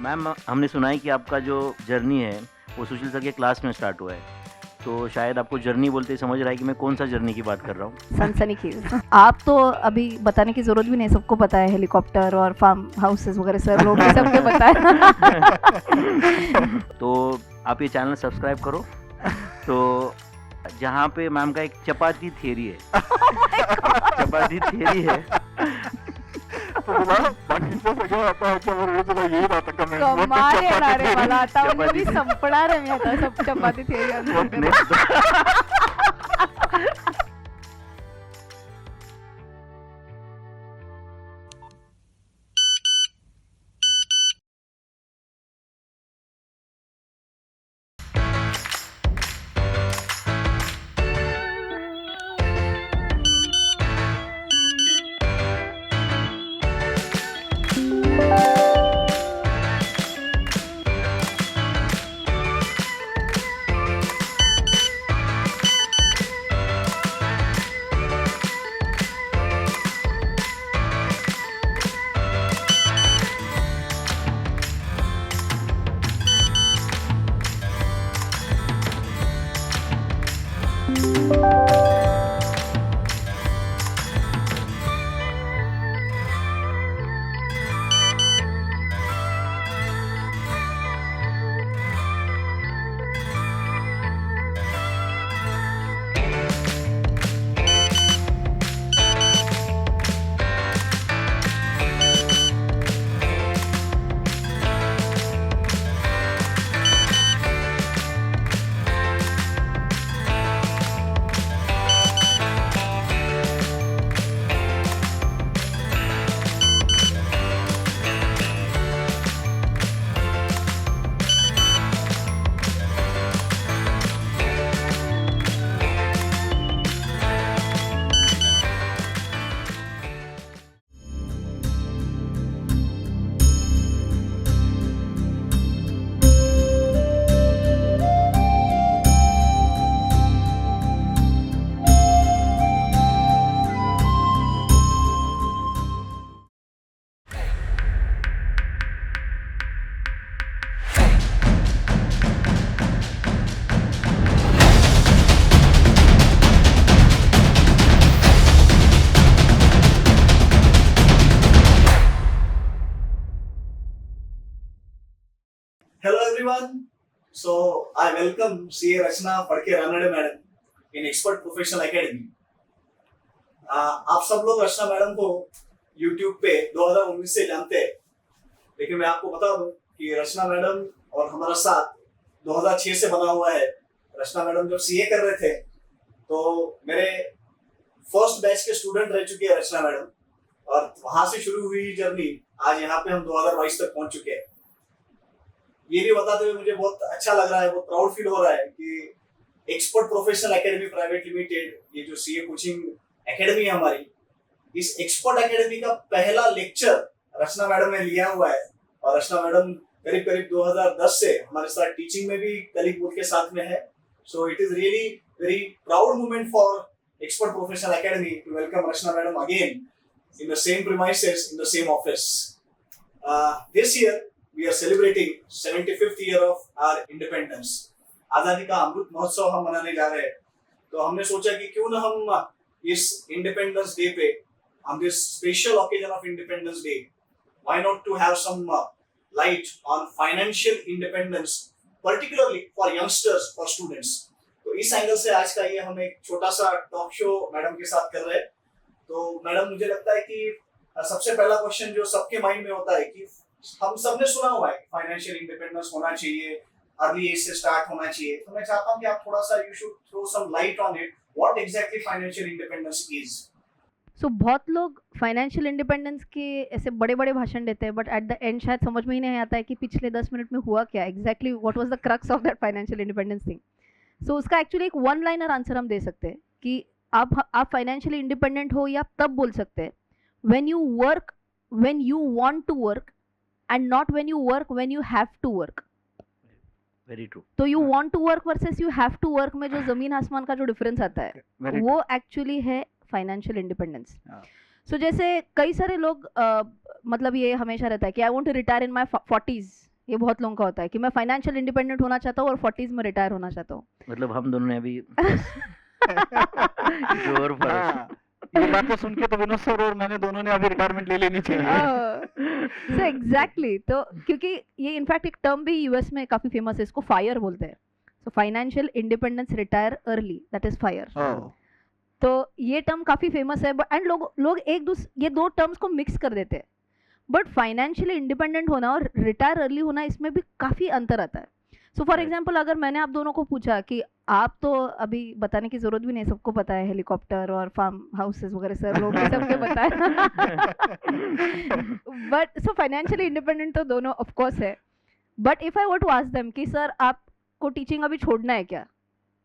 Ma'am, हमने सुना है कि आपका जो जर्नी है वो सुशील सर के क्लास में स्टार्ट हुआ है, तो शायद आपको जर्नी बोलते ही समझ रहा है कि मैं कौन सा जर्नी की बात कर रहा हूँ। सनसनीखेज। आप तो अभी बताने की जरूरत भी नहीं, सबको पता है हेलीकॉप्टर और फार्म हाउसेस वगैरह सर लोग भी सबके पता है। तो आप ये चैनल सब्सक्राइब करो। तो जहाँ पे मैम का एक चपाती थियरी है, चपाती थियरी है, कमाल येणार आहे मला आता, म्हणजे मी संपणार आहे, मी आता सब चपाती theory Hello everyone. So I welcome CA Rachna Padke Ranade madam in Expert Professional Academy. आप सब लोग रचना मैडम को YouTube पे 2019 से जानते हैं, लेकिन मैं आपको बता दूं कि रचना मैडम और हमारा साथ 2006 से बना हुआ है। रचना मैडम जब CA कर रहे थे तो मेरे फर्स्ट बैच के स्टूडेंट रह चुके हैं रचना मैडम, और वहां से शुरू हुई जर्नी आज यहाँ पे हम 2022 तक पहुंच चुके हैं। ये भी बताते हुए मुझे बहुत अच्छा लग रहा है, बहुत प्राउड फील हो रहा है कि expert Professional academy private limited, ये जो सीए कोचिंग एकेडमी है हमारी, इस एक्सपर्ट एकेडमी का पहला लेक्चर रचना मैडम ने लिया हुआ है। और रचना मैडम करीब करीब 2010 से हमारे साथ टीचिंग में भी कलीग बोर्ड के साथ में है। So it is really very proud moment for Expert Professional Academy to welcome Rachna madam again in the same premises, in the same office. This year, we are celebrating 75th year of our independence. आजादी का अमृत महोत्सव हम मनाने जा रहे हैं, तो हमने सोचा कि क्यों ना हम इस इंडिपेंडेंस डे पे, on this special occasion of Independence Day, why not to have some light on financial independence, particularly for youngsters, for students. तो इस एंगल से आज का ये हम एक छोटा सा टॉक शो मैडम के साथ कर रहे हैं। तो मैडम, मुझे लगता है कि सबसे पहला क्वेश्चन जो सबके माइंड में होता है कि हम सबने सुना हुआ है फाइनेंशियल इंडिपेंडेंस होना चाहिए, अर्ली एज से स्टार्ट होना चाहिए। तो मैं चाहता हूं कि आप थोड़ा सा you should throw some light on it, what exactly financial independence is. So बहुत लोग फाइनेंशियल इंडिपेंडेंस के ऐसे बड़े बड़े भाषण देते हैं, बट एट द एंड शायद समझ में ही नहीं आता है कि पिछले 10 मिनट में हुआ क्या exactly, what was the crux of that financial independence thing. So उसका एक्चुअली एक वन लाइनर आंसर हम दे सकते हैं कि आप फाइनेंशियली इंडिपेंडेंट हो या तब बोल सकते हैं when you work when you want to work and not when you work when you have to work. Very true. तो you want to work versus you have to work में जो जमीन आसमान का जो डिफरेंस आता है वो एक्चुअली है फाइनेंशियल इंडिपेंडेंस। सो जैसे कई सारे लोग मतलब ये हमेशा रहता है कि I want to retire in my 40s, ये बहुत लोगों का होता है कि मैं फाइनेंशियल इंडिपेंडेंट होना चाहता हूँ और 40s में रिटायर होना चाहता हूँ. मतलब हम दोनों ने अभी जोर फर्क. हाँ, ये बातें सुन के तो विनोद सर और मैंने दोनों ने अभी रिटायरमेंट ले लेनी चाहिए. सो एग्जैक्टली, तो क्योंकि ये इनफैक्ट एक टर्म भी यूएस में काफी फेमस है, इसको फायर बोलते हैं. So financial independence retire early, that is fire. Oh, तो ये टर्म काफी फेमस है, बट एंड लोग ये दो टर्म्स को मिक्स कर देते हैं. बट फाइनेंशियली इंडिपेंडेंट होना और रिटायर अर्ली होना, इसमें भी काफी अंतर आता है. So for Right. एग्जाम्पल, अगर मैंने आप दोनों को पूछा कि आप तो अभी बताने की जरूरत भी नहीं, सबको पता है हेलीकॉप्टर और फार्म हाउसेस वगैरह सर लोग भी सबके पता है. बट सो फाइनेंशियली इंडिपेंडेंट तो दोनों ऑफ कोर्स है. But if I want to ask them कि सर आपको टीचिंग अभी छोड़ना है क्या,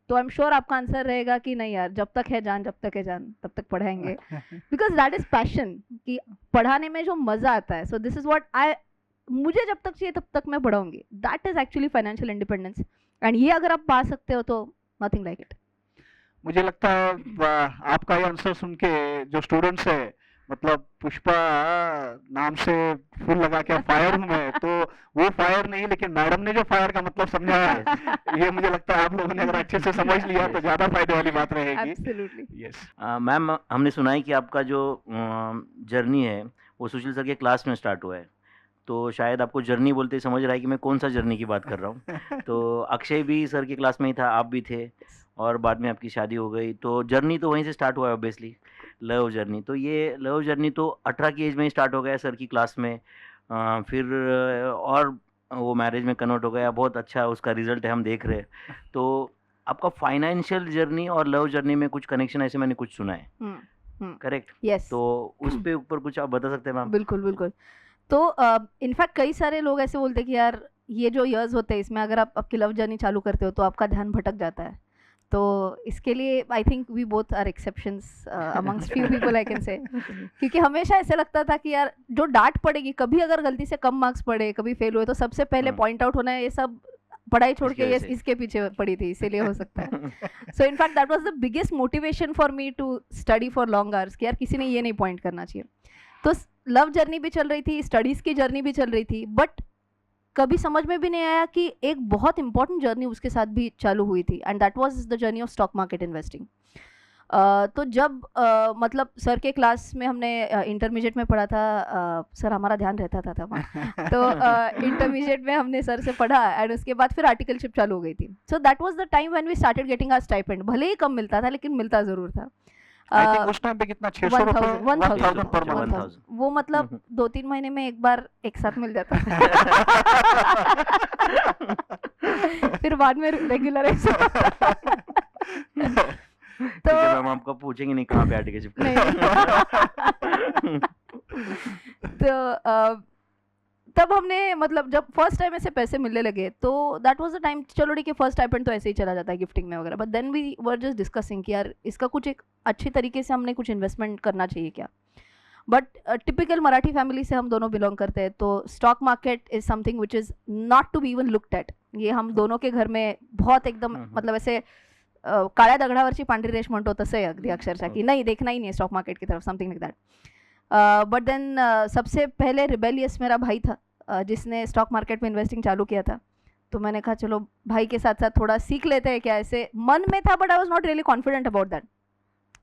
तो आई एम श्योर आपका आंसर रहेगा कि नहीं यार, जब तक है जान तब तक पढ़ाएंगे. बिकॉज दैट इज पैशन, कि पढ़ाने में जो मजा आता है. सो दिस इज व्हाट मुझे जब तक चाहिए तब तक मैं पढ़ाऊंगी. That is actually financial independence. And ये अगर आप पा सकते हो तो नथिंग लाइक इट. मुझे लगता है आपका ये आंसर सुन के जो स्टूडेंट्स है, मतलब पुष्पा नाम से फूल लगा के फायर हूँ मैं, तो वो फायर नहीं, लेकिन मैडम ने जो फायर का मतलब समझाया है, ये मुझे लगता है आप लोगों ने अगर अच्छे से समझ लिया तो ज्यादा फायदे वाली बात रहेगी. एब्सोल्युटली. यस. मैम, हमने सुना है कि आपका जो जर्नी है वो सुशील सर के क्लास में स्टार्ट हुआ है. तो शायद आपको जर्नी बोलते ही समझ रहा है कि मैं कौन सा जर्नी की बात कर रहा हूँ. तो अक्षय भी सर के क्लास में ही था, आप भी थे, और बाद में आपकी शादी हो गई. तो जर्नी तो वहीं से स्टार्ट हुआ है ऑब्वियसली, लव जर्नी. तो ये लव जर्नी तो 18 की एज में ही स्टार्ट हो गया सर की क्लास में. फिर और वो मैरिज में कन्वर्ट हो गया. बहुत अच्छा उसका रिजल्ट है, हम देख रहे हैं. तो आपका फाइनेंशियल जर्नी और लव जर्नी में कुछ कनेक्शन ऐसे मैंने कुछ सुना है, करेक्ट? यस. तो उस पे ऊपर कुछ आप बता सकते हैं मैम? बिल्कुल बिल्कुल. तो इनफैक्ट कई सारे लोग ऐसे बोलते हैं कि यार ये जो इयर्स होते हैं, इसमें अगर आप आपकी लव जर्नी चालू करते हो तो आपका ध्यान भटक जाता है. तो इसके लिए I think we both are exceptions amongst few people, I can say. क्योंकि हमेशा ऐसे लगता था कि यार जो डांट पड़ेगी, कभी अगर गलती से कम मार्क्स पड़े, कभी फेल हुए, तो सबसे पहले पॉइंट आउट होना है ये सब पढ़ाई छोड़ के ये इसके पीछे पड़ी थी, इसीलिए हो सकता है. So in fact that was the biggest motivation for me to study for long hours, कि यार किसी ने ये नहीं पॉइंट करना चाहिए. तो लव जर्नी भी चल रही थी, स्टडीज़ की जर्नी भी चल रही थी, बट कभी समझ में भी नहीं आया कि एक बहुत इंपॉर्टेंट जर्नी उसके साथ भी चालू हुई थी, and that was the journey of stock market investing. तो जब मतलब सर के क्लास में हमने इंटरमीडिएट में पढ़ा था, सर हमारा ध्यान रहता था तब. तो इंटरमीडिएट में हमने सर से पढ़ा, एंड उसके बाद फिर आर्टिकलशिप चालू हो गई थी. So that was the time when we started getting our stipend. भले ही कम मिलता था, लेकिन मिलता ज़रूर था. आई थिंक उस टाइम पे कितना 600 रुपए 1000 पर मंथ. 1000. वो मतलब 2-3 महीने में एक बार एक साथ मिल जाता. फिर बाद में रेगुलर. तो हम आपको पूछेंगे नहीं कहाँ पे आर्टिकलशिप. तो तब हमने मतलब जब फर्स्ट टाइम ऐसे पैसे मिलने लगे, तो दैट वाज द टाइम. चलो ठीक है, फर्स्ट स्टाइपेंड तो ऐसे ही चला जाता है गिफ्टिंग में वगैरह, but then we were just discussing कि यार इसका कुछ एक अच्छी तरीके से हमने कुछ इन्वेस्टमेंट करना चाहिए क्या. बट टिपिकल मराठी फैमिली से हम दोनों बिलोंग करते हैं, तो stock market is something which is not to be even looked at. ये हम दोनों के घर में बहुत एकदम मतलब ऐसे काळ्या दगडावरची पांढरी रेष म्हणतो तसं आहे अगदी अक्षरशः, की नहीं देखना ही नहीं है स्टॉक मार्केट की तरफ, something like that. But then सबसे पहले रिबेलियस मेरा भाई था, जिसने स्टॉक मार्केट में इन्वेस्टिंग चालू किया था. तो मैंने कहा चलो भाई के साथ साथ थोड़ा सीख लेते हैं क्या, ऐसे मन में था, but I was not really confident about that.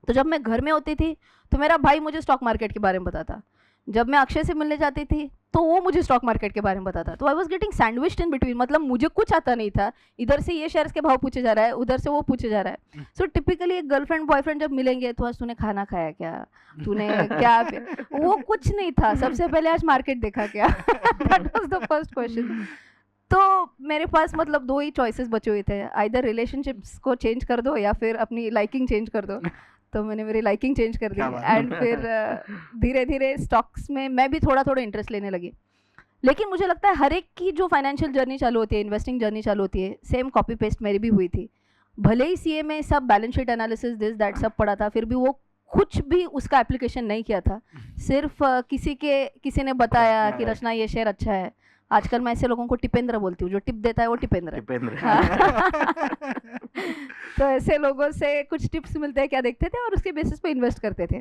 तो जब मैं घर में होती थी तो मेरा भाई मुझे स्टॉक मार्केट के बारे में बताता. जब मैं अक्षय से मिलने जाती थी तो वो मुझे स्टॉक मार्केट के बारे में बताता. तो I was getting sandwiched in between. मतलब मुझे कुछ आता नहीं था, इधर से ये शेयर्स के भाव पूछे जा रहा है, उधर से वो पूछे जा रहा है. सो टिपिकली एक गर्लफ्रेंड बॉयफ्रेंड जब मिलेंगे तो आज तूने खाना खाया क्या, तूने क्या, वो कुछ नहीं था. सबसे पहले आज मार्केट देखा क्या. That was the first question. तो मेरे पास मतलब 2 ही चॉइसेस बचे हुए थे, आइदर रिलेशनशिप्स को चेंज कर दो या फिर अपनी लाइकिंग चेंज कर दो. तो मैंने मेरी लाइकिंग चेंज कर दी, एंड फिर धीरे धीरे स्टॉक्स में मैं भी थोड़ा थोड़ा इंटरेस्ट लेने लगी. लेकिन मुझे लगता है हर एक की जो फाइनेंशियल जर्नी चालू होती है, इन्वेस्टिंग जर्नी चालू होती है, सेम कॉपी पेस्ट मेरी भी हुई थी. भले ही सीए में सब balance sheet analysis this that सब पढ़ा था, फिर भी वो कुछ भी उसका एप्लीकेशन नहीं किया था. सिर्फ किसी ने बताया कि रचना ये शेयर अच्छा है. आजकल मैं ऐसे लोगों को टिपेंद्र बोलती हूँ, जो टिप देता है वो टिपेंद्र. तो ऐसे लोगों से कुछ टिप्स मिलते हैं क्या देखते थे और उसके बेसिस पे इन्वेस्ट करते थे.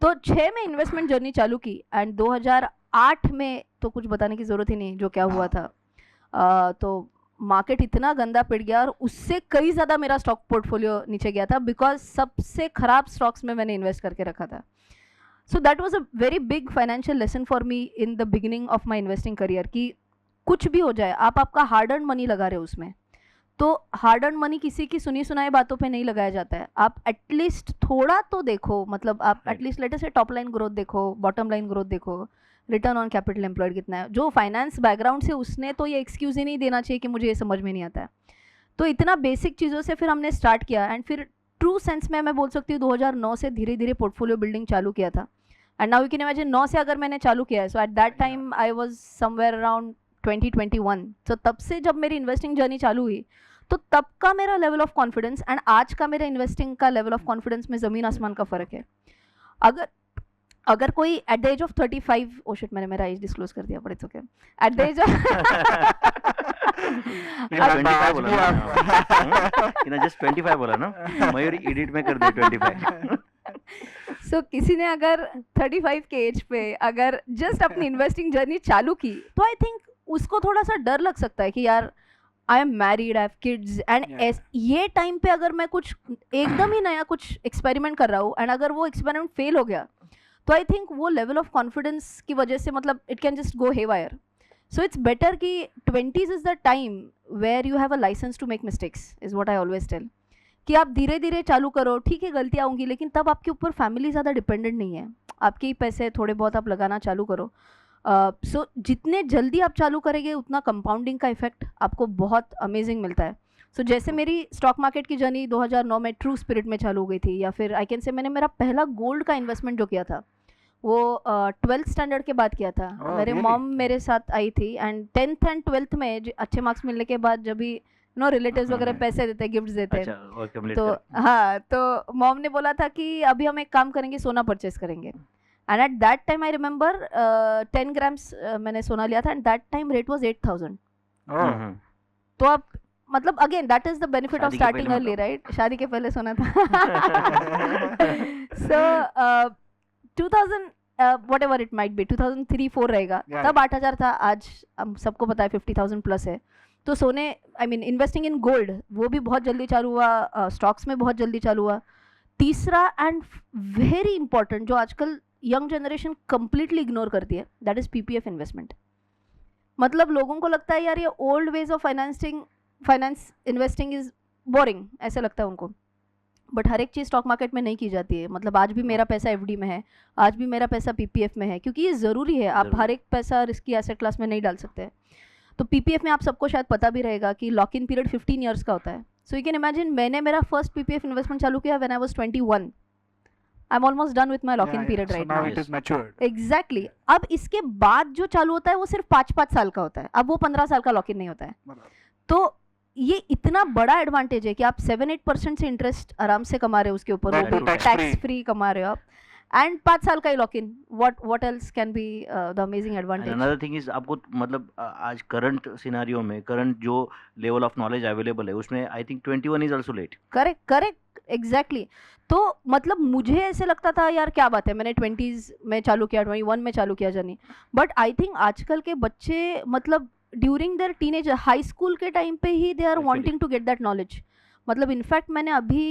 तो 6 में इन्वेस्टमेंट जर्नी चालू की, एंड 2008 में तो कुछ बताने की ज़रूरत ही नहीं जो क्या हुआ था. तो मार्केट इतना गंदा पिट गया और उससे कई ज़्यादा मेरा स्टॉक पोर्टफोलियो नीचे गया था बिकॉज सबसे ख़राब स्टॉक्स में मैंने इन्वेस्ट करके रखा था. सो that was a very big financial lesson for me in the beginning of my investing career कि कुछ भी हो जाए आप आपका हार्ड अर्न मनी लगा रहे हो उसमें. तो हार्ड अर्न मनी किसी की सुनी सुनाई बातों पे नहीं लगाया जाता है. आप एटलीस्ट थोड़ा तो देखो, मतलब आप Right. एटलीस्ट लेटर से टॉप लाइन ग्रोथ देखो, बॉटम लाइन ग्रोथ देखो, रिटर्न ऑन कैपिटल एम्प्लॉयड कितना है. जो फाइनेंस बैकग्राउंड से उसने तो ये एक्सक्यूज ही नहीं देना चाहिए कि मुझे ये समझ में नहीं आता है. तो इतना बेसिक चीज़ों से फिर हमने स्टार्ट किया एंड फिर ट्रू सेंस में मैं बोल सकती हूँ 2009 से धीरे धीरे पोर्टफोलियो बिल्डिंग चालू किया था. And now you can imagine 9 से अगर मैंने चालू किया है, so at that time I was somewhere around 2021. तो तब से जब मेरी इन्वेस्टिंग जर्नी चालू हुई तो तब का मेरा लेवल ऑफ कॉन्फिडेंस एंड आज का मेरा इन्वेस्टिंग का लेवल ऑफ कॉन्फिडेंस में ज़मीन आसमान का फ़र्क है. अगर कोई at the age of 35, oh shit मैंने मेरा एज डिस्क्लोज कर दिया, but it's okay. At the age of लेकिन आप 25 आज बोला भी ना, जस्ट 25 बोला ना, मयूर एडिट में कर दे 25. सो किसी ने अगर 35 के एज पे अगर जस्ट अपनी इन्वेस्टिंग जर्नी चालू की तो आई थिंक उसको थोड़ा सा डर लग सकता है कि यार I am married, I have kids and Yeah. ये टाइम पे अगर मैं कुछ एकदम ही नया कुछ एक्सपेरिमेंट कर रहा हूँ एंड अगर वो एक्सपेरिमेंट फेल हो गया तो आई थिंक वो लेवल ऑफ कॉन्फिडेंस की वजह से मतलब it can just go haywire. So it's better कि 20s is the time where you have a license to make mistakes is what I always tell. कि आप धीरे धीरे चालू करो, ठीक है गलतियाँ होंगी लेकिन तब आपके ऊपर फैमिली ज़्यादा डिपेंडेंट नहीं है, आपके ही पैसे थोड़े बहुत आप लगाना चालू करो. सो जितने जल्दी आप चालू करेंगे उतना कंपाउंडिंग का इफेक्ट आपको बहुत अमेजिंग मिलता है. सो जैसे मेरी स्टॉक मार्केट की जर्नी 2009 में ट्रू स्पिरिट में चालू हो गई थी, या फिर आई कैन से मैंने मेरा पहला गोल्ड का इन्वेस्टमेंट जो किया था वो 12th स्टैंडर्ड के बाद किया था. Oh, मेरे really? मॉम मेरे साथ आई थी एंड 10th एंड 12th में अच्छे मार्क्स मिलने के बाद जब भी नो रिलेटिव्स वगैरह पैसे देते, गिफ्ट्स देते, अच्छा, और कंप्लीट तो कर. हाँ, तो मॉम ने बोला था कि अभी हम एक काम करेंगे, सोना परचेस करेंगे. And eight that time I remember 10 grams मैंने सोना लिया था and that time rate was 8,000. Oh, तो आप मतलब again that is the benefit of शादी के स्टार्टिंग पहले अर्ली, मतलब. राइट? शादी के पहले सोना था. सो 2000 what ever it might be 2003-4 रहेगा, Yeah. तब 8,000 था. आज हम सबको पता है 50,000 प्लस है. तो सोने I mean investing in gold वो भी बहुत जल्दी चालू हुआ, स्टॉक्स में बहुत जल्दी चालू हुआ. तीसरा एंड वेरी इंपॉर्टेंट जो आजकल यंग जनरेशन कंप्लीटली इग्नोर करती है, दैट इज पीपीएफ इन्वेस्टमेंट. मतलब लोगों को लगता है यार ये old ways of finance investing is boring, ऐसा लगता है उनको. बट हर एक चीज़ स्टॉक मार्केट में नहीं की जाती है. मतलब आज भी मेरा पैसा एफडी में है, आज भी मेरा पैसा पीपीएफ में है, क्योंकि ये ज़रूरी है. आप ज़रूरी. हर एक पैसा रिस्की एसेट क्लास में नहीं डाल सकते. तो पीपीएफ में आप सबको शायद पता भी रहेगा कि लॉक इन पीरियड 15 ईयर्स का होता है. सो यू कैन इमेजिन मैंने मेरा फर्स्ट पीपीएफ इन्वेस्टमेंट चालू किया when I was 21. I am almost done with my lock in period so right now now. it is matured. Exactly. अब इसके बाद जो चालू होता है वो सिर्फ 5-5 साल का होता है. अब वो 15 साल का लॉक इन नहीं होता है. बराबर. तो ये इतना बड़ा एडवांटेज है कि आप 7-8% से इंटरेस्ट आराम से कमा रहे हो उसके ऊपर, That वो too भी tax टैक्स free. फ्री कमा रहे हो आप. एंड 5 साल का ही lock in. What else can be the amazing and advantage. Another thing is आपको मतलब आज करंट सिनारियो में करंट जो लेवल ऑफ नॉलेज अवेलेबल है उसमें I think 21 is also late. Correct exactly. तो मतलब मुझे ऐसे लगता था यार क्या बात है, मैंने 20s में चालू किया, 21 में चालू किया जर्नी. बट आई थिंक आजकल के बच्चे मतलब during their teenage high school के टाइम पे ही they are Actually. Wanting to get that knowledge. मतलब इनफैक्ट मैंने अभी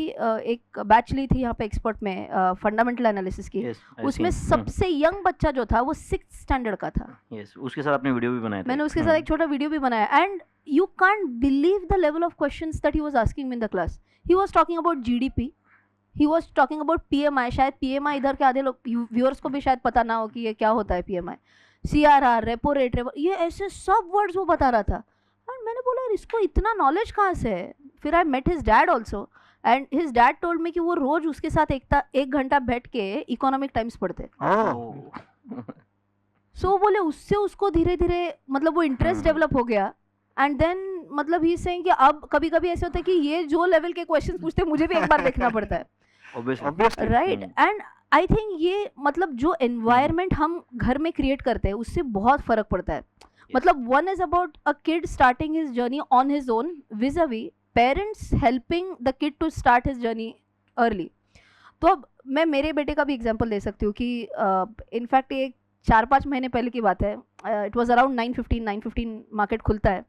एक बैच ली थी यहाँ पे एक्सपर्ट में फंडामेंटल एनालिसिस की. यस, उसमें सबसे यंग बच्चा जो था वो 6th स्टैंडर्ड का था. यस, उसके साथ आपने वीडियो भी बनाया था. मैंने उसके साथ एक छोटा वीडियो भी बनाया and you can't believe the level of questions that he was asking in the class. He was talking about GDP, he was talking about PMI. शायद पीएमआई इधर के आधे लोग व्यूअर्स को भी शायद पता ना हो कि ये क्या होता है पीएमआई, सीआरआर, रेपो रेट, ये ऐसे सब वर्ड्स वो बता रहा था. एंड मैंने बोला यार इसको इतना नॉलेज कहाँ से है. फिर I met his dad also and his dad told me कि वो रोज उसके साथ 1 घंटा बैठ के इकोनॉमिक टाइम्स पढ़ते. Oh, सो बोले उससे उसको धीरे धीरे मतलब वो इंटरेस्ट डेवलप हो गया. एंड देन मतलब ही सेइंग कि अब कभी कभी ऐसे होता है कि ये जो लेवल के क्वेश्चंस पूछते हैं मुझे भी एक बार देखना पड़ता है. obviously. Right. And I think ये मतलब जो एनवायरनमेंट हम घर में क्रिएट करते हैं उससे बहुत फर्क पड़ता है. मतलब one is about a kid starting his journey on his own vis-a-vis parents helping the kid to start his journey early. तो अब मैं मेरे बेटे का भी एग्जांपल दे सकती हूँ कि इनफैक्ट ये 4-5 महीने पहले की बात है. इट वाज अराउंड 9:15 मार्केट खुलता है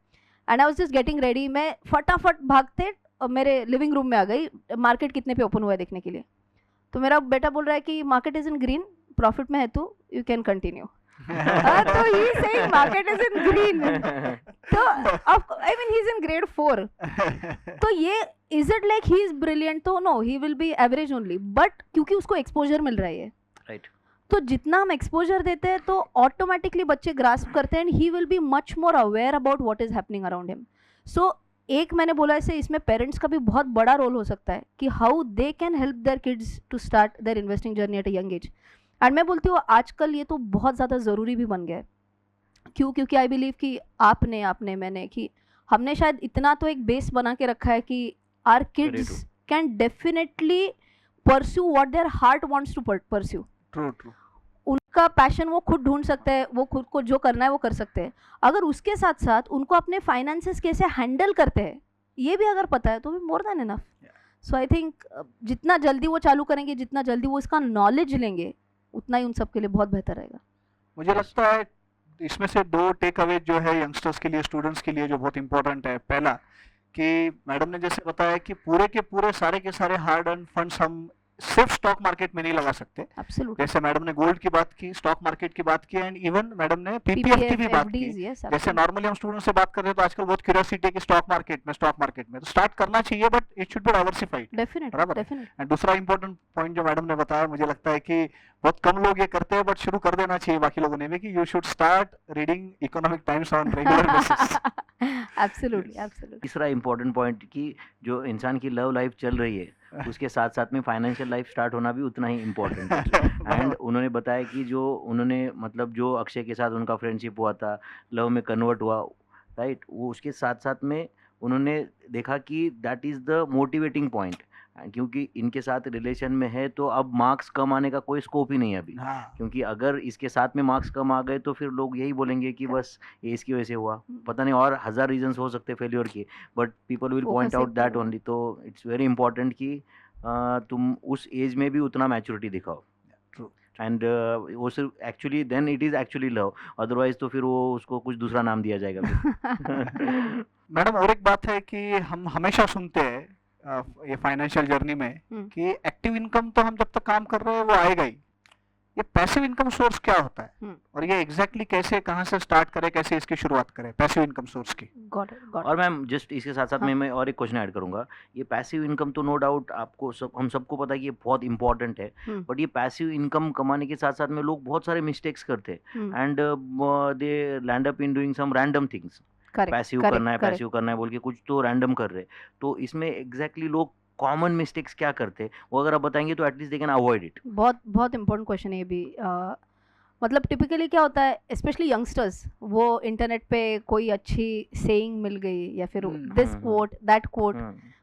and I was just getting ready, मैं फटाफट भागते मेरे लिविंग रूम में आ गई, मार्केट कितने पे ओपन हुआ है देखने के लिए। तो मेरा बेटा बोल रहा है कि market is in green, profit में है तू, यू कैन कंटिन्यू। तो he is saying market is in green, तो I mean he is in grade 4, तो ये is it like he is brilliant? तो no, he will be average only, but क्योंकि उसको एक्सपोजर मिल रहा है राइट। तो जितना हम एक्सपोजर देते हैं तो ऑटोमेटिकली बच्चे ग्रास्प करते हैं, and he will be much more aware about what is happening around him. So एक मैंने बोला ऐसे, इसमें पेरेंट्स का भी बहुत बड़ा रोल हो सकता है कि how they can help their kids to start their investing journey at a young age. And मैं बोलती हूँ आजकल ये तो बहुत ज़्यादा ज़रूरी भी बन गया है। क्यों? क्योंकि आई बिलीव कि आपने मैंने कि हमने शायद इतना तो एक बेस बना के रखा है कि our kids can definitely pursue what their heart wants to pursue. True true. उनका पैशन वो खुद ढूंढ सकते हैं, वो खुद को जो करना है वो कर सकते हैं। अगर उसके साथ साथ उनको अपने फाइनेंसेस कैसे हैंडल करते हैं ये भी अगर पता है तो भी more than enough. So I think जितना जल्दी वो चालू करेंगे, जितना जल्दी वो इसका नॉलेज लेंगे, उतना ही उन सब के लिए बहुत बेहतर रहेगा। मुझे लगता है इसमें से 2 टेक अवे जो है यंगस्टर्स के लिए, स्टूडेंट्स के लिए जो बहुत इंपॉर्टेंट है। पहला कि मैडम ने जैसे बताया कि पूरे के पूरे सारे के सारे हार्ड अर्न फंड्स हम सिर्फ स्टॉक मार्केट में नहीं लगा सकते। एब्सोल्युटली। जैसे मैडम ने गोल्ड की बात की, स्टॉक मार्केट की बात की, एंड इवन मैडम ने पीपीएफ की भी बात की। जैसे नॉर्मली हम स्टूडेंट से बात कर रहे हैं तो आजकल बहुत क्यूरियोसिटी है कि स्टॉक मार्केट में तो स्टार्ट करना चाहिए, but it should be diversified. Definitely. And दूसरा इंपॉर्टेंट पॉइंट जो मैडम ने बताया, मुझे लगता है कि बहुत कम लोग ये करते हैं, बट शुरू कर देना चाहिए बाकी लोगों ने भी, कि you should start reading economic times on regular basis. Absolutely. तीसरा इम्पोर्टेंट पॉइंट कि जो इंसान की लव लाइफ चल रही है उसके साथ साथ में फाइनेंशियल लाइफ स्टार्ट होना भी उतना ही इम्पोर्टेंट है। एंड उन्होंने बताया कि जो उन्होंने मतलब जो अक्षय के साथ उनका फ्रेंडशिप हुआ था, लव में कन्वर्ट हुआ, राइट, वो उसके साथ साथ में उन्होंने देखा कि that is the motivating point, क्योंकि इनके साथ रिलेशन में है तो अब मार्क्स कम आने का कोई स्कोप ही नहीं है अभी। क्योंकि अगर इसके साथ में मार्क्स कम आ गए तो फिर लोग यही बोलेंगे कि बस ये इसकी वजह से हुआ, पता नहीं और 1000 रीजंस हो सकते फेलियर के, but people will point out that only. तो इट्स वेरी इंपॉर्टेंट कि तुम उस एज में भी उतना मैच्योरिटी दिखाओ। एंड वो सिर्फ actually then it is actually love, otherwise तो फिर वो उसको कुछ दूसरा नाम दिया जाएगा फिर। मैडम और एक बात है कि हम हमेशा सुनते हैं ये फाइनेंशियल जर्नी में कि एक्टिव इनकम तो हम जब तक काम कर रहे हैं वो आएगा ही, ये पैसिव इनकम सोर्स क्या होता है और ये एग्जैक्टली कैसे, कहाँ से स्टार्ट करें, कैसे इसकी शुरुआत करें पैसिव इनकम सोर्स की? और मैम जस्ट इसके साथ साथ में मैं और एक क्वेश्चन ऐड करूंगा। ये पैसिव इनकम तो नो डाउट आपको हम सबको पता है कि ये बहुत इंपॉर्टेंट है, बट ये पैसिव इनकम कमाने के साथ साथ में लोग बहुत सारे मिस्टेक्स करते हैं and they land up in doing some random things. Passive करना है बोल के कुछ तो रैंडम कर रहे। तो इसमें एग्जैक्टली लोग कॉमन मिस्टेक्स क्या करते हैं वो अगर आप बताएंगे तो at least they can avoid it. बहुत इंपॉर्टेंट क्वेश्चन है ये भी। मतलब टिपिकली क्या होता है, स्पेशली यंगस्टर्स, वो इंटरनेट पे कोई अच्छी सेइंग मिल गई या फिर दिस कोट दैट कोट,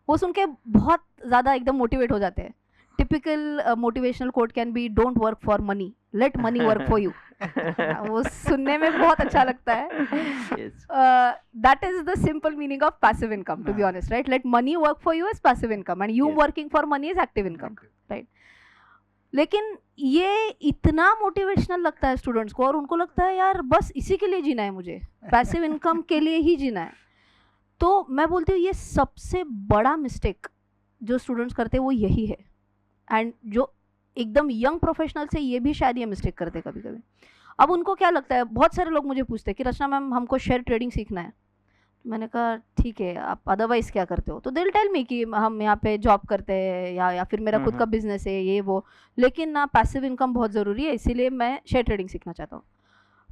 वो सुन के बहुत ज़्यादा एकदम मोटिवेट हो जाते हैं। Typical motivational quote can be don't work for money, let money work for you. वो सुनने में बहुत अच्छा लगता है। That is the simple meaning of passive income, to be honest, right? Let money work for you is passive income and you working for money is active income, right? लेकिन ये इतना मोटिवेशनल लगता है स्टूडेंट्स को, और उनको लगता है यार बस इसी के लिए जीना है, मुझे पैसिव इनकम के लिए ही जीना है। तो मैं बोलती हूँ ये सबसे बड़ा मिस्टेक जो स्टूडेंट्स करते हैं वो यही है। एंड जो एकदम यंग प्रोफेशनल से ये भी शायद ये मिस्टेक करते कभी कभी। अब उनको क्या लगता है, बहुत सारे लोग मुझे पूछते हैं कि रचना मैम हमको शेयर ट्रेडिंग सीखना है। मैंने कहा ठीक है, आप अदरवाइज क्या करते हो? तो दिल टेल मी कि हम यहाँ पे जॉब करते हैं या फिर मेरा खुद का बिजनेस है ये वो, लेकिन ना पैसिव इनकम बहुत ज़रूरी है इसीलिए मैं शेयर ट्रेडिंग सीखना चाहता हूँ।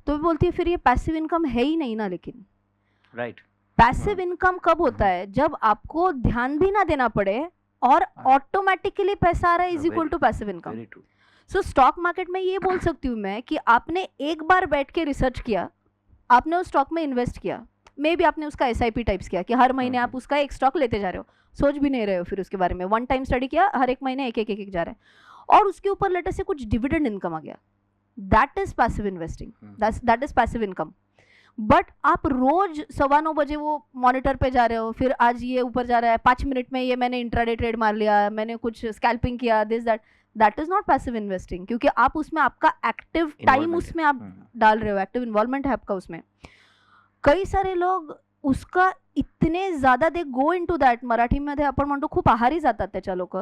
तो बोलती है फिर ये पैसिव इनकम है ही नहीं ना। लेकिन राइट, पैसिव इनकम कब होता है? जब आपको ध्यान भी ना देना पड़े और ऑटोमेटिकली पैसा आ रहा है is equal to passive income. So stock market में ये बोल सकती हूँ मैं कि आपने एक बार बैठ के रिसर्च किया, आपने उस स्टॉक में इन्वेस्ट किया, मे बी आपने उसका SIP टाइप्स किया कि हर महीने आप उसका एक स्टॉक लेते जा रहे हो, सोच भी नहीं रहे हो फिर उसके बारे में, वन टाइम स्टडी किया, हर एक महीने एक जा रहा है, और उसके ऊपर लेटर से कुछ डिविडेंड इनकम आ गया। That is passive investing, that is passive income. But आप रोज 9:15 बजे वो मॉनिटर पे जा रहे हो, फिर आज ये ऊपर जा रहा है, 5 मिनट में ये मैंने इंट्राडे ट्रेड मार लिया, मैंने कुछ स्कैल्पिंग किया, this that is not passive investing, क्योंकि आप उसमें आपका एक्टिव टाइम उसमें आप डाल रहे हो, एक्टिव इन्वॉल्वमेंट है आपका उसमें। कई सारे लोग उसका इतने ज़्यादा दे गो इनटू दॅट, मराठीमध्ये आपण म्हणतो खूप आहारी जातात त्याच्या लोक.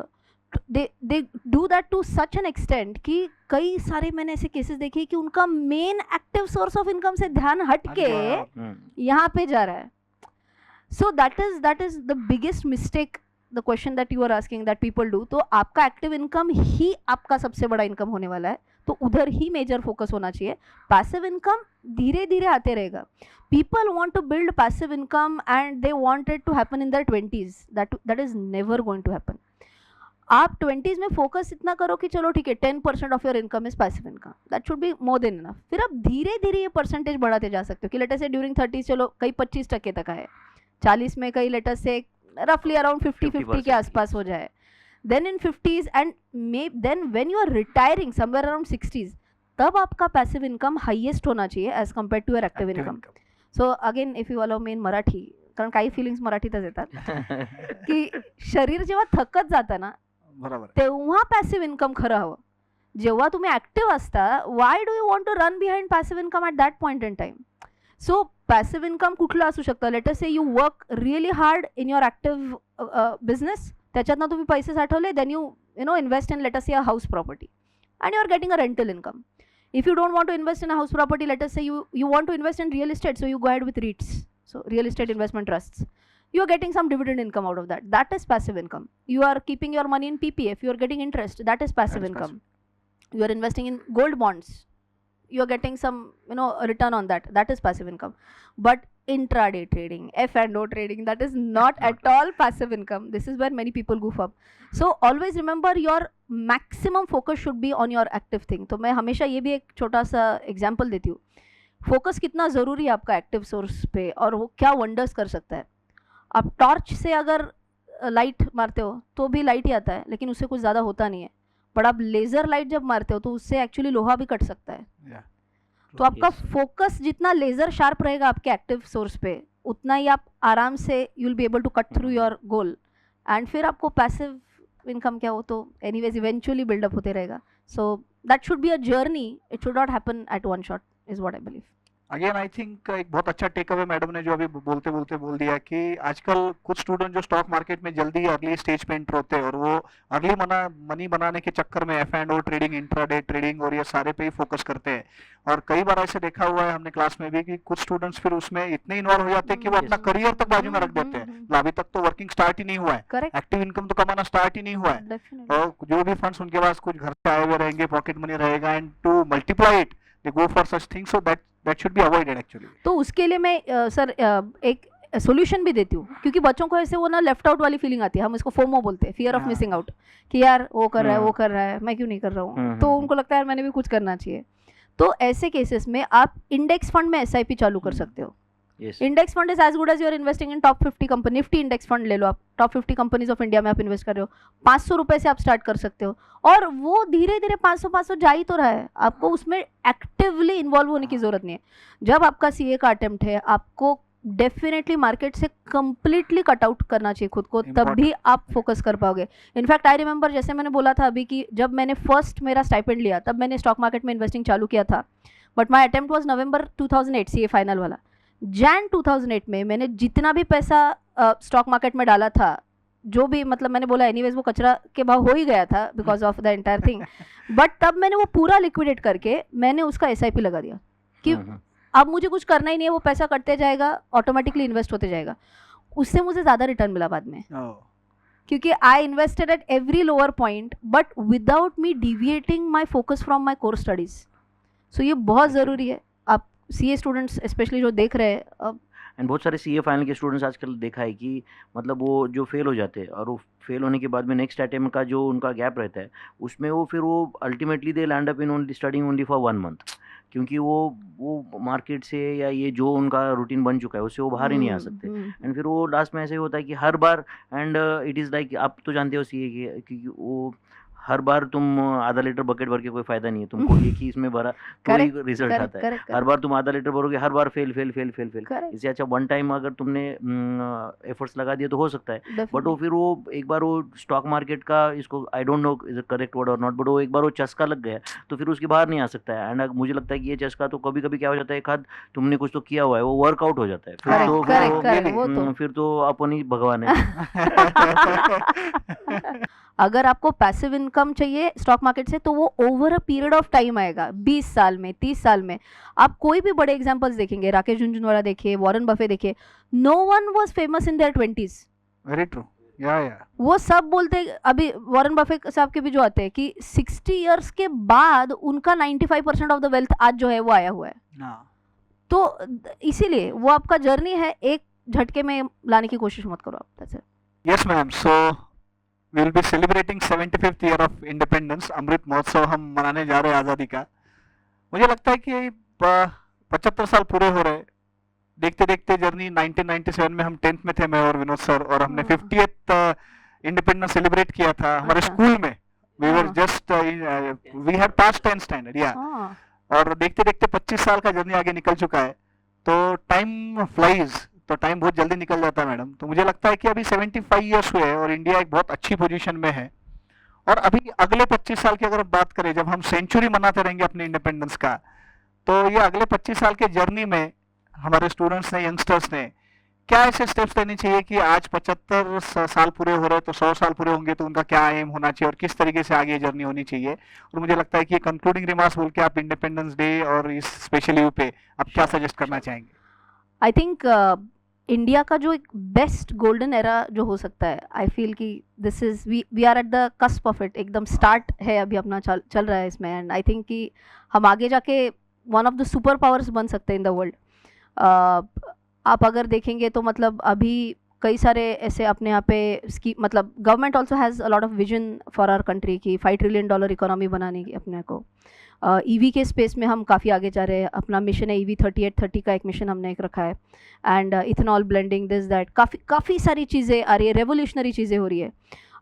They do that to such an extent कि कई सारे मैंने ऐसे केसेस देखे कि उनका main active source of income से ध्यान हट के यहाँ पे जा रहा है. So that is the biggest mistake, the question that you are asking that people do. तो आपका एक्टिव इनकम ही आपका सबसे बड़ा इनकम होने वाला है, तो उधर ही मेजर फोकस होना चाहिए. पैसिव इनकम धीरे धीरे आते रहेगा. People want to build passive income and they want it to happen in their 20s. That is never going to happen. आप 20s में फोकस इतना करो कि चलो ठीक है 10% of your income is passive income, that should be more than enough. फिर आप धीरे धीरे ये परसेंटेज बढ़ाते जा सकते हो कि लेटर से ड्यूरिंग 30s चलो कई 25% तक आए, 40 में कई लेटर से रफली अराउंड 50-50 के आसपास हो जाए. Then in 50s and then when you are retiring somewhere around 60s, तब आपका पैसिव इनकम हाईएस्ट होना चाहिए as compared to your active income. So again if you allow me in Marathi, कारण काही फिलिंग्स मराठीतच येतात की शरीर जेव्हा थकत जातं ना तेव्हा पॅसिव्ह इन्कम खरं हवं. जेव्हा तुम्ही ऍक्टिव्ह असता, why do you want to run behind passive income at that point in time. So passive income कुठलं असू शकतं, let us say you work really hard in your active business, त्याच्यातनं तुम्ही पैसे साठवले, then you know invest in let us say a house property and you are getting a rental income. If you don't want to invest in a house property, let us say you want to invest in real estate, so you go ahead with REITs, so real estate investment trusts. You are getting some dividend income out of that. That is passive income. You are keeping your money in PPF, you are getting interest. That is passive income. You are investing in gold bonds, you are getting some a return on that. That is passive income. But intraday trading, F&O trading, that is not at all passive income. This is where many people goof up. So always remember your maximum focus should be on your active thing. तो मैं हमेशा ये भी एक छोटा सा example देती हूँ, फोकस कितना ज़रूरी है आपका एक्टिव सोर्स पे और वो क्या वंडर्स कर सकता है. आप टॉर्च से अगर लाइट मारते हो तो भी लाइट ही आता है, लेकिन उससे कुछ ज़्यादा होता नहीं है. बट आप लेज़र लाइट जब मारते हो तो उससे एक्चुअली लोहा भी कट सकता है. तो आपका फोकस जितना लेज़र शार्प रहेगा आपके एक्टिव सोर्स पे, उतना ही आप आराम से you will be able to cut through your goal. And फिर आपको पैसिव इनकम क्या हो तो एनीवेज इवेंचुअली बिल्डअप होते रहेगा. So that should be a journey, it should not happen at one shot, is what I believe. Again I think एक बहुत अच्छा टेक अवे मैडम ने जो अभी बोलते बोलते बोल दिया कि आजकल कुछ स्टूडेंट जो स्टॉक मार्केट में जल्दी अर्ली स्टेज पे एंटर होते हैं और वो अर्ली मनी बनाने के चक्कर में F&O ट्रेडिंग, इंट्राडे ट्रेडिंग और ये सारे पे ही फोकस करते हैं. और कई बार ऐसे देखा हुआ है हमने क्लास में भी कि कुछ स्टूडेंट्स फिर उसमें इतने इन्वॉल्व हो जाते हैं कि वो अपना करियर तक बाजू में रख देते हैं. अभी तक तो वर्किंग स्टार्ट ही नहीं हुआ है, एक्टिव इनकम तो कमाना स्टार्ट ही नहीं हुआ है, और जो भी फंड्स उनके पास कुछ घर से आए हुए रहेंगे, पॉकेट मनी रहेगा, and to multiply it they go for such things, so that should be avoided actually. तो उसके लिए मैं सर एक सोल्यूशन भी देती हूँ, क्योंकि बच्चों को ऐसे वो ना लेफ्ट आउट वाली फीलिंग आती है, हम इसको फोमो बोलते हैं, फियर ऑफ मिसिंग आउट, कि यार वो कर रहा है वो कर रहा है, मैं क्यों नहीं कर रहा हूँ. तो उनको लगता है यार मैंने भी कुछ करना चाहिए. तो ऐसे केसेस में आप इंडेक्स फंड में SIP चालू कर सकते हो. Index fund is as good as you are investing in top 50 company. Nifty index fund ले लो आप, टॉप 50 कंपनीज ऑफ इंडिया में आप इन्वेस्ट कर रहे हो, 500 रुपए से आप स्टार्ट कर सकते हो, और वो धीरे धीरे 500 जा ही तो रहा है. आपको उसमें एक्टिवली इन्वॉल्व होने की जरूरत नहीं है. जब आपका CA का अटेम्प्ट है, आपको डेफिनेटली मार्केट से कंप्लीटली कट आउट करना चाहिए खुद को, तब भी आप फोकस कर पाओगे. इनफैक्ट आई रिमेंबर, जैसे मैंने बोला था अभी कि जब मैंने फर्स्ट मेरा स्टाइपेंड लिया तब मैंने स्टॉक मार्केट में इन्वेस्टिंग चालू किया था, but my attempt was November 2008 CA final वाला. जैन 2008 में मैंने जितना भी पैसा स्टॉक मार्केट में डाला था, जो भी मतलब मैंने बोला एनीवेज वो कचरा के भाव हो ही गया था because of the entire thing, but तब मैंने वो पूरा लिक्विडेट करके मैंने उसका SIP लगा दिया कि अब मुझे कुछ करना ही नहीं है, वो पैसा कटते जाएगा, ऑटोमेटिकली इन्वेस्ट होते जाएगा. उससे मुझे ज़्यादा रिटर्न मिला बाद में, क्योंकि I invested at every lower point but without me deviating my focus from my core studies. So ये बहुत ज़रूरी है. आप CA स्टूडेंट्स स्पेशली जो देख रहे हैं, एंड बहुत सारे CA फाइनल के स्टूडेंट्स आजकल देखा है कि मतलब वो जो फेल हो जाते हैं और वो फेल होने के बाद में नेक्स्ट अटेम्प्ट का जो उनका गैप रहता है उसमें वो फिर वो ultimately they land up in only studying only for 1 month, क्योंकि वो मार्केट से या ये जो उनका रूटीन बन चुका है उससे वो बाहर ही नहीं आ सकते. एंड फिर वो लास्ट में ऐसे होता है कि हर बार, एंड इट इज़ लाइक आप तो जानते हो CA की, क्योंकि वो हर बार तुम आधा लीटर बकेट भर के कोई फायदा नहीं है, तुमको एक ही इसमें भरा तो ही करेक्ट रिजल्ट करेक्ट आता है। करेक्ट हर बार तुम आधा लीटर भरोगे, हर बार fail fail fail fail fail. Correct इससे अच्छा वन टाइम अगर तुमने एफर्ट्स लगा दिए तो हो सकता है। बट वो डेफिनेटली फिर वो एक बार वो स्टॉक मार्केट का, इसको I don't know is correct word और नॉट, बट वो एक बार वो चस्का लग गया तो फिर उसके बाहर नहीं आ सकता है। एंड मुझे लगता है कि ये चस्का तो कभी कभी क्या हो जाता है, एक हाथ तुमने कुछ तो किया हुआ है वो वर्कआउट हो जाता है, फिर करेक्ट तो करेक्ट वो करेक्ट वो तो फिर तो अपन ही भगवान है। अगर आपको पैसिव इनकम चाहिए स्टॉक मार्केट से तो वो over a period of time आएगा, 20 साल में, 30 साल में। आप कोई भी बड़े एग्जांपल्स देखेंगे, राकेश झुनझुनवाला देखिए, वॉरेन बफे देखिए, no one was famous in their 20s। Very true, yeah वो सब बोलते, अभी वॉरेन बफे साहब के भी जो आते हैं कि 60 इयर्स के बाद उनका 95% ऑफ द वेल्थ आज जो है वो आया हुआ है। हाँ, तो इसीलिए वो आपका जर्नी है, एक झटके में लाने की कोशिश मत करो आप। That's it. Yes ma'am. So we will be celebrating 75th year of independence, Amrit Mahotsav हम मनाने जा रहे हैं आज़ादी का। मुझे लगता है कि 75 साल पूरे हो रहे, देखते देखते जर्नी 1997 में हम 10th में थे, मैं और विनोद सर, और हमने 50th इंडिपेंडेंस सेलिब्रेट किया था हमारे अच्छा। स्कूल में। वी वर हाँ। Just we had passed 10th standard, yeah. हाँ और देखते देखते 25 साल का जर्नी आगे निकल चुका है, तो टाइम फ्लाइज, तो टाइम बहुत जल्दी निकल जाता है मैडम। तो मुझे लगता है कि अभी 75 ईयर्स हुए हैं और इंडिया एक बहुत अच्छी पोजीशन में है। और अभी अगले 25 साल की अगर हम बात करें, जब हम सेंचुरी मनाते रहेंगे अपने इंडिपेंडेंस का, तो ये अगले 25 साल के जर्नी में हमारे स्टूडेंट्स ने, यंगस्टर्स ने क्या ऐसे स्टेप्स लेने चाहिए कि आज 75 साल पूरे हो रहे तो 100 साल पूरे होंगे तो उनका क्या एम होना चाहिए और किस तरीके से आगे जर्नी होनी चाहिए। और मुझे लगता है कि कंक्लूडिंग रिमार्क्स बोल के आप इंडिपेंडेंस डे और इस स्पेशल ईव पे आप क्या सजेस्ट करना चाहेंगे? आई थिंक इंडिया का जो एक बेस्ट गोल्डन एरा जो हो सकता है, आई फील कि this is we are at the cusp of it, एकदम स्टार्ट है अभी अपना चल रहा है इसमें। एंड आई थिंक कि हम आगे जाके one of the super powers बन सकते हैं इन द वर्ल्ड। आप अगर देखेंगे तो मतलब अभी कई सारे ऐसे अपने यहाँ पे मतलब government also has a lot of vision for our country की $5 ट्रिलियन इकोनॉमी बनाने की अपने को। ईवी के स्पेस में हम काफ़ी आगे जा रहे हैं, अपना मिशन है EV 3830 का एक मिशन हमने एक रखा है। And ethanol blending, this that, काफ़ी सारी चीज़ें आ रही है, रेवोल्यूशनरी चीज़ें हो रही है।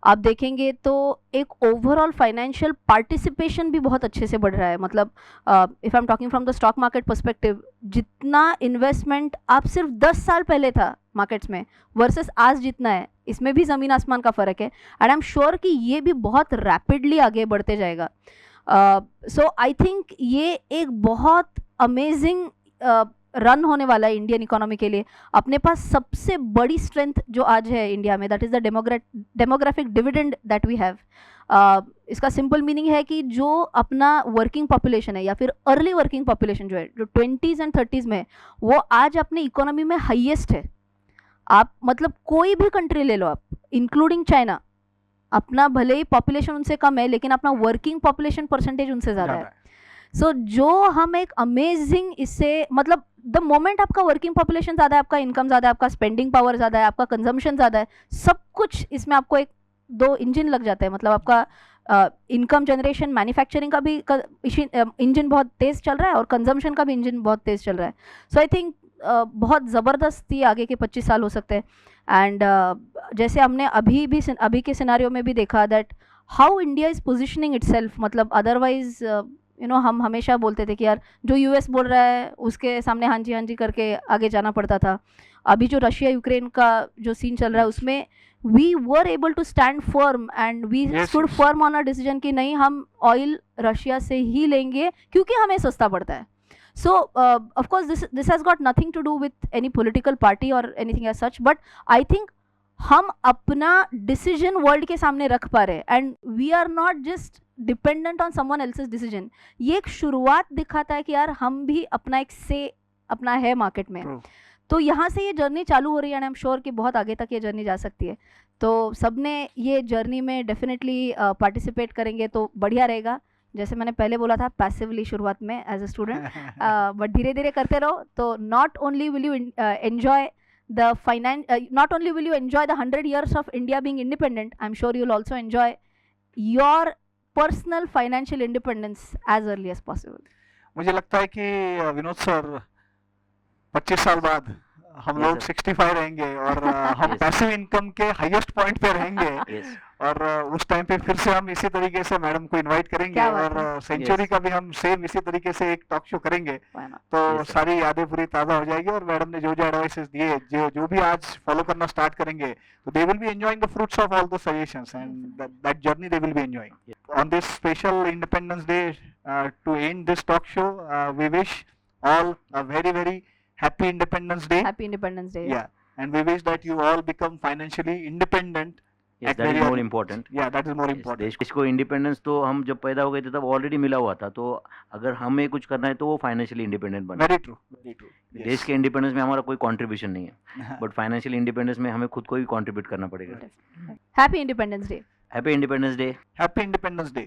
आप देखेंगे तो एक ओवरऑल फाइनेंशियल पार्टिसिपेशन भी बहुत अच्छे से बढ़ रहा है। मतलब if I am talking from the stock market perspective, जितना इन्वेस्टमेंट आप सिर्फ 10 साल पहले था मार्केट्स में वर्सेस आज जितना है, इसमें भी ज़मीन आसमान का फ़र्क है। एंड आई एम श्योर कि ये भी बहुत रैपिडली आगे बढ़ते जाएगा। सो आई थिंक ये एक बहुत अमेजिंग रन होने वाला है इंडियन इकोनॉमी के लिए। अपने पास सबसे बड़ी स्ट्रेंथ जो आज है इंडिया में, that is the demographic dividend that we have. इसका सिंपल मीनिंग है कि जो अपना वर्किंग पॉपुलेशन है या फिर अर्ली वर्किंग पॉपुलेशन जो है, जो 20s एंड 30s में है, वो आज अपने इकोनॉमी में हाईएस्ट है। आप मतलब कोई भी कंट्री ले लो आप, इंक्लूडिंग चाइना, अपना भले ही पॉपुलेशन उनसे कम है लेकिन अपना वर्किंग पॉपुलेशन परसेंटेज उनसे ज़्यादा है। सो जो हम एक अमेजिंग इससे, मतलब द मोमेंट आपका वर्किंग पॉपुलेशन ज़्यादा है, आपका इनकम ज़्यादा है, आपका स्पेंडिंग पावर ज़्यादा है, आपका कंजम्पशन ज़्यादा है, सब कुछ इसमें आपको एक दो इंजन लग जाते हैं। मतलब आपका इनकम जनरेशन, मैन्युफैक्चरिंग का भी इंजन बहुत तेज़ चल रहा है और कंजम्पशन का भी इंजन बहुत तेज़ चल रहा है। सो आई थिंक बहुत ज़बरदस्त ये आगे के 25 साल हो सकते हैं। एंड जैसे हमने अभी के सिनारियो में भी देखा that how India is positioning itself. मतलब अदरवाइज हम हमेशा बोलते थे कि यार जो US बोल रहा है उसके सामने हाँ जी करके आगे जाना पड़ता था। अभी जो रशिया यूक्रेन का जो सीन चल रहा है उसमें we were able to stand firm and we stood firm on a decision कि नहीं, हम ऑयल रशिया से ही लेंगे क्योंकि हमें सस्ता पड़ता है। So of course this has got nothing to do with any political party or anything as such, but I think हम अपना डिसीजन वर्ल्ड के सामने रख पा रहे हैं and we are not just dependent on someone else's decision. ये एक शुरुआत दिखाता है कि यार हम भी अपना एक से अपना है मार्केट में। तो यहाँ से ये जर्नी चालू हो रही है एंड आई एम श्योर कि बहुत आगे तक ये जर्नी जा सकती है। तो सबने ये जर्नी में डेफिनेटली पार्टिसिपेट करेंगे तो बढ़िया रहेगा। जैसे मैंने पहले बोला था पैसिवली शुरुआत में एज अ स्टूडेंट, बट धीरे धीरे करते रहो तो not only will you enjoy not only will you enjoy the 100 years of India being independent, I'm sure you'll also enjoy your personal financial independence as early as possible. मुझे लगता है कि Vinod sir 25 साल बाद हम Yes, लोग sir. 65 रहेंगे और हम Yes. पैसिव इनकम के हाईएस्ट पॉइंट पे रहेंगे यस और उस टाइम पे फिर से हम इसी तरीके से मैडम को इनवाइट करेंगे क्या बात और सेंचुरी Yes. का भी हम सेम इसी तरीके से एक टॉक शो करेंगे Why not? तो Yes, sir. सारी यादें पूरी ताज़ा हो जाएगी और मैडम ने जो जो एडवाइसेस दिए जो जो भी आज फॉलो करना स्टार्ट करेंगे तो they will be enjoying the fruits of all the suggestions and that journey they will be enjoying on this special Independence Day too and this talk show we wish all a very happy Independence Day. Happy Independence Day. Yeah, and we wish that you all become financially independent. Yes At that is very more early- important Yeah, that is more Yes, important. देश को independence तो हम जब पैदा हो गए थे तब ऑलरेडी मिला हुआ था, तो अगर हमें कुछ करना है तो वो फाइनेंशियली इंडिपेंडेंट बने। Very true. Very true. देश के इंडिपेंडेंस में हमारा कोई कंट्रीब्यूशन नहीं है, बट फाइनेंशियल इंडिपेंडेंस में हमें खुद को ही कंट्रीब्यूट करना पड़ेगा। Happy Independence Day. Happy independence day. Happy Independence Day.